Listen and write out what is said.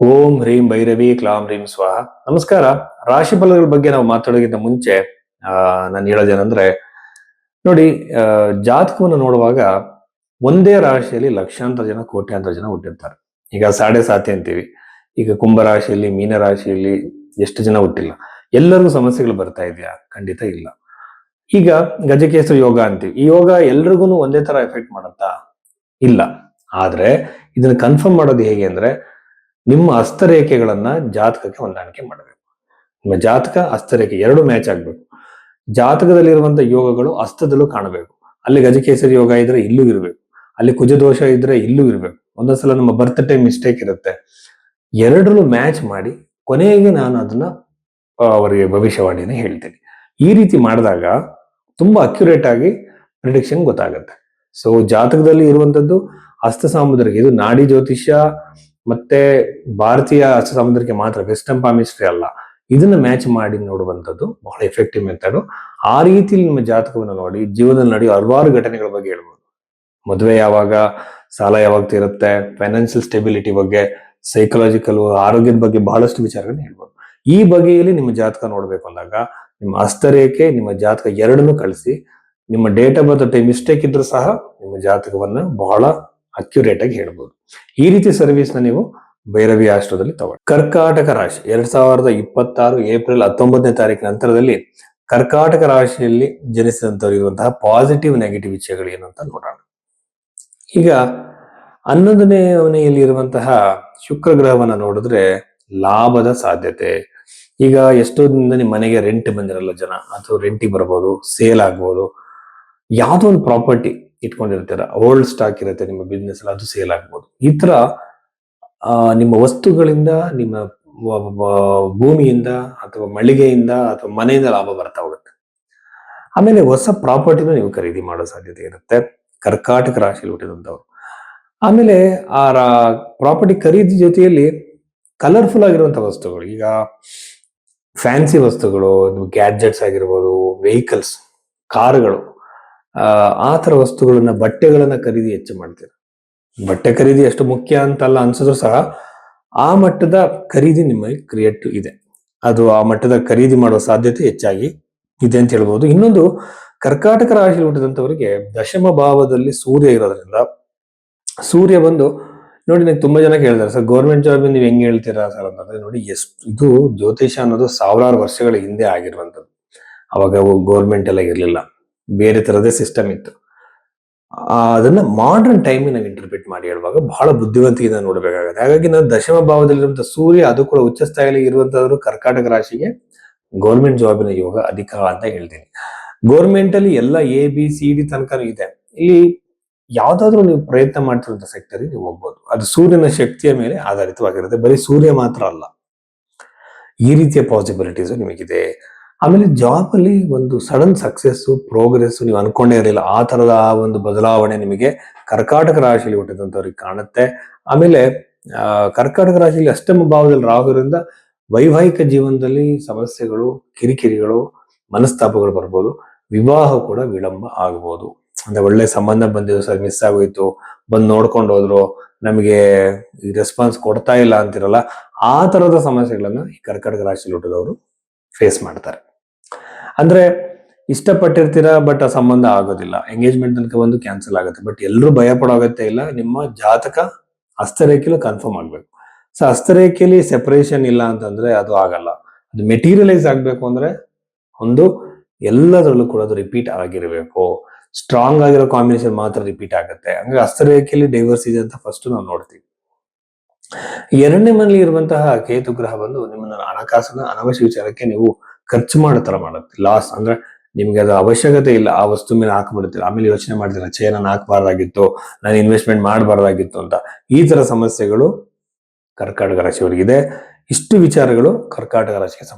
ಓಂ ಹ್ರೀಂ ಭೈರವಿ ಕ್ಲಾಂ ಹ್ರೀಂ ಸ್ವಾಹ. ನಮಸ್ಕಾರ. ರಾಶಿ ಫಲಗಳ ಬಗ್ಗೆ ನಾವು ಮಾತಾಡೋಕ್ಕಿಂತ ಮುಂಚೆ ನಾನು ಹೇಳೋದೇನಂದ್ರೆ, ನೋಡಿ, ಜಾತಕವನ್ನು ನೋಡುವಾಗ ಒಂದೇ ರಾಶಿಯಲ್ಲಿ ಲಕ್ಷಾಂತರ ಜನ ಕೋಟ್ಯಾಂತರ ಜನ ಹುಟ್ಟಿರ್ತಾರೆ. ಈಗ ಸಾಡೆ ಸಾತಿ ಅಂತೀವಿ. ಈಗ ಕುಂಭ ರಾಶಿಯಲ್ಲಿ, ಮೀನ ರಾಶಿಯಲ್ಲಿ ಎಷ್ಟು ಜನ ಹುಟ್ಟಿಲ್ಲ. ಎಲ್ಲರಿಗೂ ಸಮಸ್ಯೆಗಳು ಬರ್ತಾ ಇದೆಯಾ? ಖಂಡಿತ ಇಲ್ಲ. ಈಗ ಗಜಕೇಸರಿ ಯೋಗ ಅಂತೀವಿ. ಈ ಯೋಗ ಎಲ್ರಿಗೂ ಒಂದೇ ತರ ಎಫೆಕ್ಟ್ ಮಾಡುತ್ತಾ? ಇಲ್ಲ. ಆದ್ರೆ ಇದನ್ನ ಕನ್ಫರ್ಮ್ ಮಾಡೋದು ಹೇಗೆ ಅಂದ್ರೆ, ನಿಮ್ಮ ಹಸ್ತರೇಖೆಗಳನ್ನ ಜಾತಕಕ್ಕೆ ಹೊಂದಾಣಿಕೆ ಮಾಡಬೇಕು. ನಿಮ್ಮ ಜಾತಕ ಹಸ್ತರೇಖೆ ಎರಡು ಮ್ಯಾಚ್ ಆಗ್ಬೇಕು. ಜಾತಕದಲ್ಲಿರುವಂತಹ ಯೋಗಗಳು ಹಸ್ತದಲ್ಲೂ ಕಾಣಬೇಕು. ಅಲ್ಲಿ ಗಜಕೇಸರಿ ಯೋಗ ಇದ್ರೆ ಇಲ್ಲೂ ಇರಬೇಕು, ಅಲ್ಲಿ ಕುಜದೋಷ ಇದ್ರೆ ಇಲ್ಲೂ ಇರಬೇಕು. ಒಂದೊಂದ್ಸಲ ನಮ್ಮ ಬರ್ತ್ ಟೈಮ್ ಮಿಸ್ಟೇಕ್ ಇರುತ್ತೆ. ಎರಡರಲ್ಲೂ ಮ್ಯಾಚ್ ಮಾಡಿ ಕೊನೆಗೆ ನಾನು ಅದನ್ನ ಅವರಿಗೆ ಭವಿಷ್ಯವಾಣಿನ ಹೇಳ್ತೀನಿ. ಈ ರೀತಿ ಮಾಡಿದಾಗ ತುಂಬಾ ಅಕ್ಯುರೇಟ್ ಆಗಿ ಪ್ರಿಡಿಕ್ಷನ್ ಗೊತ್ತಾಗುತ್ತೆ. ಸೊ ಜಾತಕದಲ್ಲಿ ಇರುವಂತದ್ದು ಹಸ್ತ ಸಾಮುದ್ರಿಕ, ಇದು ನಾಡಿ ಜ್ಯೋತಿಷ್ಯ ಮತ್ತೆ ಭಾರತೀಯ ಹಸ್ತ ಸಾಮುದ್ರಿಕ ಮಾತ್ರ, ವೆಸ್ಟರ್ನ್ ಪಾಮಿಸ್ಟ್ರಿ ಅಲ್ಲ. ಇದನ್ನ ಮ್ಯಾಚ್ ಮಾಡಿ ನೋಡುವಂಥದ್ದು ಬಹಳ ಎಫೆಕ್ಟಿವ್ ಮೆಥಡ್. ಆ ರೀತಿಯಲ್ಲಿ ನಿಮ್ಮ ಜಾತಕವನ್ನು ನೋಡಿ ಜೀವನದಲ್ಲಿ ನಡೆಯುವ ಹಲವಾರು ಘಟನೆಗಳ ಬಗ್ಗೆ ಹೇಳ್ಬೋದು. ಮದುವೆ ಯಾವಾಗ, ಸಾಲ ಯಾವಾಗ ತೀರುತ್ತೆ, ಫೈನಾನ್ಷಿಯಲ್ ಸ್ಟೆಬಿಲಿಟಿ ಬಗ್ಗೆ, ಸೈಕಲಾಜಿಕಲ್ ಆರೋಗ್ಯದ ಬಗ್ಗೆ ಬಹಳಷ್ಟು ವಿಚಾರಗಳನ್ನ ಹೇಳ್ಬೋದು. ಈ ಬಗೆಯಲ್ಲಿ ನಿಮ್ಮ ಜಾತಕ ನೋಡ್ಬೇಕು ಅಂದಾಗ ನಿಮ್ಮ ಹಸ್ತರೇಖೆ, ನಿಮ್ಮ ಜಾತಕ ಎರಡನ್ನೂ ಕಳಿಸಿ, ನಿಮ್ಮ ಡೇಟ್ ಆಫ್ ಬರ್ತ್ ಮಿಸ್ಟೇಕ್ ಇದ್ರೂ ಸಹ ನಿಮ್ಮ ಜಾತಕವನ್ನ ಬಹಳ ಅಕ್ಯುರೇಟ್ ಆಗಿ ಹೇಳ್ಬೋದು. ಈ ರೀತಿ ಸರ್ವಿಸ್ ನ ನೀವು ಭೈರವಿ ಆಸ್ಟ್ರೋದಲ್ಲಿ ತಗೊಳ್ಳಿ. ಕರ್ಕಾಟಕ ರಾಶಿ 2026 ಏಪ್ರಿಲ್ 19ನೇ ತಾರೀಕಿನ ನಂತರದಲ್ಲಿ ಕರ್ಕಾಟಕ ರಾಶಿಯಲ್ಲಿ ಜನಿಸಿದಂತವ್ರು ಇರುವಂತಹ ಪಾಸಿಟಿವ್ ನೆಗೆಟಿವ್ ವಿಷಯಗಳು ಏನು ಅಂತ ನೋಡೋಣ. ಈಗ 11ನೇ ಮನೆಯಲ್ಲಿ ಇರುವಂತಹ ಶುಕ್ರ ಗ್ರಹವನ್ನ ನೋಡಿದ್ರೆ ಲಾಭದ ಸಾಧ್ಯತೆ. ಈಗ ಎಷ್ಟೋ ದಿನದಿಂದ ನಿಮ್ಮ ಮನೆಗೆ ರೆಂಟ್ ಬಂದಿರಲ್ಲ ಜನ, ಅಥವಾ ರೆಂಟಿಗೆ ಬರ್ಬೋದು, ಸೇಲ್ ಆಗ್ಬೋದು. ಯಾವುದೋ ಒಂದು ಪ್ರಾಪರ್ಟಿ ಇಟ್ಕೊಂಡಿರ್ತೀರ, ಓಲ್ಡ್ ಸ್ಟಾಕ್ ಇರುತ್ತೆ ನಿಮ್ಮ ಬಿಸ್ನೆಸ್ ಅಲ್ಲಿ, ಅದು ಸೇಲ್ ಆಗ್ಬೋದು. ಈ ತರ ನಿಮ್ಮ ವಸ್ತುಗಳಿಂದ, ನಿಮ್ಮ ಭೂಮಿಯಿಂದ ಅಥವಾ ಮಳಿಗೆಯಿಂದ ಅಥವಾ ಮನೆಯಿಂದ ಲಾಭ ಬರ್ತಾ ಹೋಗುತ್ತೆ. ಆಮೇಲೆ ಹೊಸ ಪ್ರಾಪರ್ಟಿನ ನೀವು ಖರೀದಿ ಮಾಡೋ ಸಾಧ್ಯತೆ ಇರುತ್ತೆ ಕರ್ಕಾಟಕ ರಾಶಿಯಲ್ಲಿ ಹುಟ್ಟಿದಂಥವ್ರು. ಆಮೇಲೆ ಆ ಪ್ರಾಪರ್ಟಿ ಖರೀದಿ ಜೊತೆಯಲ್ಲಿ ಕಲರ್ಫುಲ್ ಆಗಿರುವಂತಹ ವಸ್ತುಗಳು, ಈಗ ಫ್ಯಾನ್ಸಿ ವಸ್ತುಗಳು, ಗ್ಯಾಡ್ಜೆಟ್ಸ್ ಆಗಿರ್ಬೋದು, ವೆಹಿಕಲ್ಸ್, ಕಾರುಗಳು, ಆ ತರ ವಸ್ತುಗಳನ್ನ, ಬಟ್ಟೆಗಳನ್ನ ಖರೀದಿ ಹೆಚ್ಚು ಮಾಡ್ತೀರ. ಬಟ್ಟೆ ಖರೀದಿ ಎಷ್ಟು ಮುಖ್ಯ ಅಂತಲ್ಲ ಅನ್ಸಿದ್ರು ಸಹ ಆ ಮಟ್ಟದ ಖರೀದಿ ನಿಮಗೆ ಕ್ರಿಯೇಟ್ ಇದೆ. ಅದು ಆ ಮಟ್ಟದ ಖರೀದಿ ಮಾಡೋ ಸಾಧ್ಯತೆ ಹೆಚ್ಚಾಗಿ ಇದೆ ಅಂತ ಹೇಳ್ಬೋದು. ಇನ್ನೊಂದು, ಕರ್ಕಾಟಕ ರಾಶಿಯಲ್ಲಿ ಹುಟ್ಟಿದಂಥವರಿಗೆ ದಶಮ ಭಾವದಲ್ಲಿ ಸೂರ್ಯ ಇರೋದ್ರಿಂದ, ಸೂರ್ಯ ಬಂದು ನೋಡಿ, ನನಗೆ ತುಂಬಾ ಜನ ಕೇಳಿದಾರೆ, ಸರ್ ಗೌರ್ಮೆಂಟ್ ಜಾಬ್ ನೀವು ಹೆಂಗ್ ಹೇಳ್ತೀರಾ ಸರ್ ಅಂತಂದ್ರೆ, ನೋಡಿ, ಇದು ಜ್ಯೋತಿಷ ಅನ್ನೋದು ಸಾವಿರಾರು ವರ್ಷಗಳ ಹಿಂದೆ ಆಗಿರುವಂತದ್ದು. ಅವಾಗ ಗೌರ್ಮೆಂಟ್ ಎಲ್ಲ ಇರ್ಲಿಲ್ಲ, ಬೇರೆ ತರದೇ ಸಿಸ್ಟಮ್ ಇತ್ತು. ಅದನ್ನ ಮಾಡರ್ನ್ ಟೈಮ್ ನಾವು ಇಂಟರ್ಪ್ರಿಟ್ ಮಾಡಿ ಹೇಳುವಾಗ ಬಹಳ ಬುದ್ಧಿವಂತಿಕೆಯಿಂದ ನೋಡ್ಬೇಕಾಗುತ್ತೆ. ಹಾಗಾಗಿ ನಾನು ದಶಮ ಭಾವದಲ್ಲಿರುವಂತಹ ಸೂರ್ಯ, ಅದು ಕೂಡ ಉಚ್ಚ ಸ್ಥಾಯಿಯಲ್ಲಿ ಇರುವಂತಹವರು ಕರ್ಕಾಟಕ ರಾಶಿಗೆ ಗೌರ್ಮೆಂಟ್ ಜಾಬಿನ ಯೋಗ ಅಧಿಕ ಅಂತ ಹೇಳ್ತೀನಿ. ಗೌರ್ಮೆಂಟ್ ಅಲ್ಲಿ ಎಲ್ಲ ABCD ತನಕ ಇದೆ. ಇಲ್ಲಿ ಯಾವ್ದಾದ್ರು ನೀವು ಪ್ರಯತ್ನ ಮಾಡ್ತಿರುವಂತ ಸೆಕ್ಟರ್ ನೀವು ಹೋಗ್ಬೋದು. ಅದು ಸೂರ್ಯನ ಶಕ್ತಿಯ ಮೇಲೆ ಆಧಾರಿತವಾಗಿರುತ್ತೆ, ಬರೀ ಸೂರ್ಯ ಮಾತ್ರ ಅಲ್ಲ. ಈ ರೀತಿಯ ಪಾಸಿಬಿಲಿಟೀಸ್ ನಿಮಗಿದೆ. ಆಮೇಲೆ ಜಾಬ್ ಅಲ್ಲಿ ಒಂದು ಸಡನ್ ಸಕ್ಸಸ್, ಪ್ರೋಗ್ರೆಸ್ ನೀವು ಅನ್ಕೊಂಡೇ ಇರಲಿಲ್ಲ, ಆ ತರದ ಒಂದು ಬದಲಾವಣೆ ನಿಮಗೆ ಕರ್ಕಾಟಕ ರಾಶಿಯಲ್ಲಿ ಹುಟ್ಟಿದಂತವ್ರಿಗೆ ಕಾಣುತ್ತೆ. ಆಮೇಲೆ ಕರ್ಕಾಟಕ ರಾಶಿಯಲ್ಲಿ ಅಷ್ಟಮ ಭಾವದಲ್ಲಿ ರಾಹುವಿನಿಂದ ವೈವಾಹಿಕ ಜೀವನದಲ್ಲಿ ಸಮಸ್ಯೆಗಳು, ಕಿರಿಕಿರಿಗಳು, ಮನಸ್ತಾಪಗಳು ಬರ್ಬೋದು. ವಿವಾಹ ಕೂಡ ವಿಳಂಬ ಆಗ್ಬೋದು. ಅಂದ್ರೆ ಒಳ್ಳೆ ಸಂಬಂಧ ಬಂದಿದ್ದು ಸರ್, ಮಿಸ್ ಆಗೋಯ್ತು, ಬಂದು ನೋಡ್ಕೊಂಡು ಹೋದ್ರು, ನಮಗೆ ರೆಸ್ಪಾನ್ಸ್ ಕೊಡ್ತಾ ಇಲ್ಲ ಅಂತಿರಲ್ಲ, ಆ ತರದ ಸಮಸ್ಯೆಗಳನ್ನ ಈ ಕರ್ಕಾಟಕ ರಾಶಿಯಲ್ಲಿ ಹುಟ್ಟಿದವರು ಫೇಸ್ ಮಾಡ್ತಾರೆ. ಅಂದ್ರೆ ಇಷ್ಟಪಟ್ಟಿರ್ತೀರಾ, ಬಟ್ ಆ ಸಂಬಂಧ ಆಗೋದಿಲ್ಲ, ಎಂಗೇಜ್ಮೆಂಟ್ ತನಕ ಒಂದು ಕ್ಯಾನ್ಸಲ್ ಆಗುತ್ತೆ. ಬಟ್ ಎಲ್ಲರೂ ಭಯ ಪಡೋ ಅಗತ್ಯ ಇಲ್ಲ, ನಿಮ್ಮ ಜಾತಕ ಹಸ್ತರೇಖೆಯಲ್ಲಿ ಕನ್ಫರ್ಮ್ ಆಗ್ಬೇಕು. ಸೊ ಹಸ್ತರೇಖೆಯಲ್ಲಿ ಸೆಪರೇಷನ್ ಇಲ್ಲ ಅಂತಂದ್ರೆ ಅದು ಆಗಲ್ಲ. ಅದು ಮೆಟೀರಿಯಲೈಸ್ ಆಗ್ಬೇಕು ಅಂದ್ರೆ ಒಂದು ಎಲ್ಲದರಲ್ಲೂ ಕೂಡ ಅದು ರಿಪೀಟ್ ಆಗಿರ್ಬೇಕು. ಸ್ಟ್ರಾಂಗ್ ಆಗಿರೋ ಕಾಂಬಿನೇಷನ್ ಮಾತ್ರ ರಿಪೀಟ್ ಆಗುತ್ತೆ. ಅಂದ್ರೆ ಹಸ್ತರೇಖೆಯಲ್ಲಿ ಡೈವರ್ಸ್ ಇದೆ ಅಂತ ಫಸ್ಟ್ ನಾವು ನೋಡ್ತೀವಿ. 2ನೇ ಮನೆಯಲ್ಲಿ ಇರುವಂತಹ ಕೇತು ಗ್ರಹ ಬಂದು ನಿಮ್ಮನ್ನ ಹಣಕಾಸಿನ ಅನವಶ್ಯ ವಿಚಾರಕ್ಕೆ ನೀವು ಖರ್ಚು ಮಾಡೋ ತರ ಮಾಡುತ್ತೆ. ಲಾಸ್ ಅಂದ್ರೆ ನಿಮ್ಗೆ ಅದು ಅವಶ್ಯಕತೆ ಇಲ್ಲ, ಆ ವಸ್ತು ಮೇಲೆ ಹಾಕ್ಬಿಡ್ತೀರ, ಆಮೇಲೆ ಯೋಚನೆ ಮಾಡ್ತೀರ, ನಾನು ಹಾಕ್ಬಾರ್ದಾಗಿತ್ತು, ನಾನು ಇನ್ವೆಸ್ಟ್ಮೆಂಟ್ ಮಾಡಬಾರ್ದಾಗಿತ್ತು ಅಂತ. ಈ ತರ ಸಮಸ್ಯೆಗಳು ಕರ್ಕಾಟಕ ರಾಶಿಯವರಿಗಿದೆ. ಇಷ್ಟು ವಿಚಾರಗಳು ಕರ್ಕಾಟಕ ರಾಶಿಗೆ